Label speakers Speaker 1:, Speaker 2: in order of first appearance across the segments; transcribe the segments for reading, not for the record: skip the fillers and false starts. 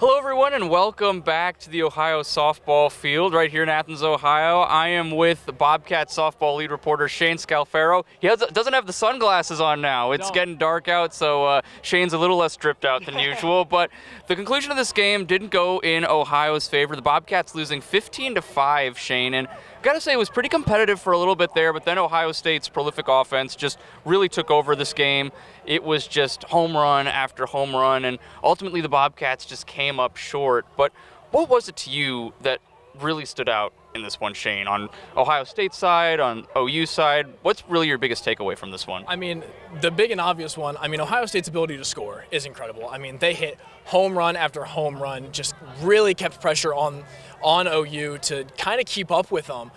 Speaker 1: Hello everyone and welcome back to the Ohio softball field right here in Athens, Ohio. I am with the Bobcat softball lead reporter Shane Scalfaro. He doesn't have the sunglasses on now. It's getting dark out, so Shane's a little less dripped out than usual. But the conclusion of this game didn't go in Ohio's favor. The Bobcats losing 15-5, Shane, and gotta say it was pretty competitive for a little bit there, but then Ohio State's prolific offense just really took over this game. It was just home run after home run, and ultimately the Bobcats just came up short. But what was it to you that really stood out in this one, Shane? On Ohio State's side, on OU side, what's really your biggest takeaway from this one?
Speaker 2: I mean, the big and obvious one, Ohio State's ability to score is incredible. They hit home run after home run, just really kept pressure on OU to kind of keep up with them.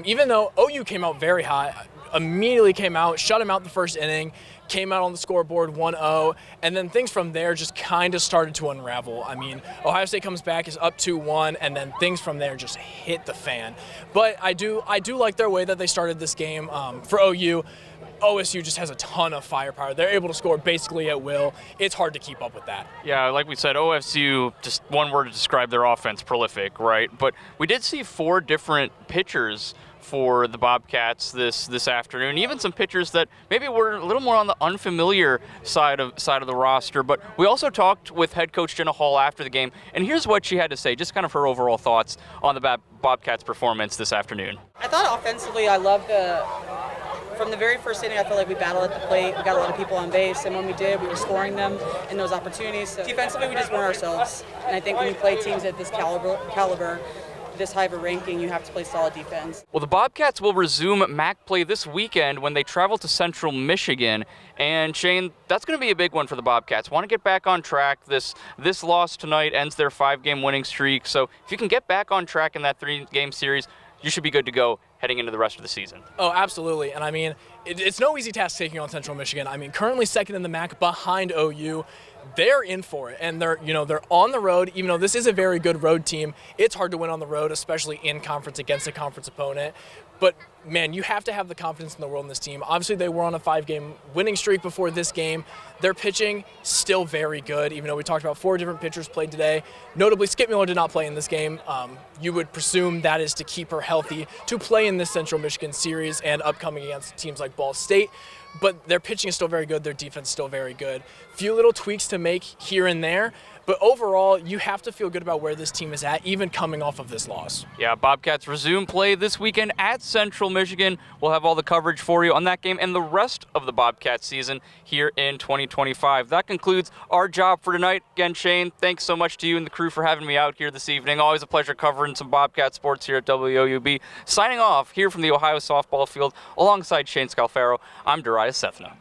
Speaker 2: Even though OU came out very high, immediately came out, shut him out the first inning, came out on the scoreboard 1-0, and then things from there just kind of started to unravel. Ohio State comes back, is up 2-1, and then things from there just hit the fan. But I do like their way that they started this game. For OU, OSU just has a ton of firepower. They're able to score basically at will. It's hard to keep up with that. Yeah,
Speaker 1: like we said, OSU, just one word to describe their offense, prolific, right? But we did see 4 different pitchers for the Bobcats this afternoon, even some pitchers that maybe were a little more on the unfamiliar side of the roster. But we also talked with head coach Jenna Hall after the game, and here's what she had to say, just kind of her overall thoughts on the Bobcats' performance this afternoon.
Speaker 3: I thought offensively, I loved from the very first inning, I felt like we battled at the plate. We got a lot of people on base, and when we did, we were scoring them in those opportunities. So defensively, we just weren't ourselves. And I think when you play teams at this caliber, this high of a ranking, you have to play solid defense.
Speaker 1: Well, the Bobcats will resume MAC play this weekend when they travel to Central Michigan. And Shane, that's going to be a big one for the Bobcats. Want to get back on track. This loss tonight ends their 5-game winning streak. So if you can get back on track in that 3-game series, you should be good to go heading into the rest of the season.
Speaker 2: Oh, absolutely. And it's no easy task taking on Central Michigan. Currently second in the MAC behind OU. They're in for it, and they're on the road. Even though this is a very good road team, it's hard to win on the road, especially in conference against a conference opponent. But man, you have to have the confidence in the world in this team. Obviously, they were on a 5-game winning streak before this game. Their pitching still very good, even though we talked about 4 different pitchers played today. Notably, Skip Miller did not play in this game. You would presume that is to keep her healthy to play in this Central Michigan series and upcoming against teams like Ball State. But their pitching is still very good. Their defense is still very good. Few little tweaks to make here and there. But overall, you have to feel good about where this team is at, even coming off of this loss.
Speaker 1: Yeah, Bobcats resume play this weekend at Central Michigan. We'll have all the coverage for you on that game and the rest of the Bobcat season here in 2025. That concludes our job for tonight. Again, Shane, thanks so much to you and the crew for having me out here this evening. Always a pleasure covering some Bobcat sports here at WOUB. Signing off here from the Ohio softball field alongside Shane Scalfaro, I'm Darayus Sethna.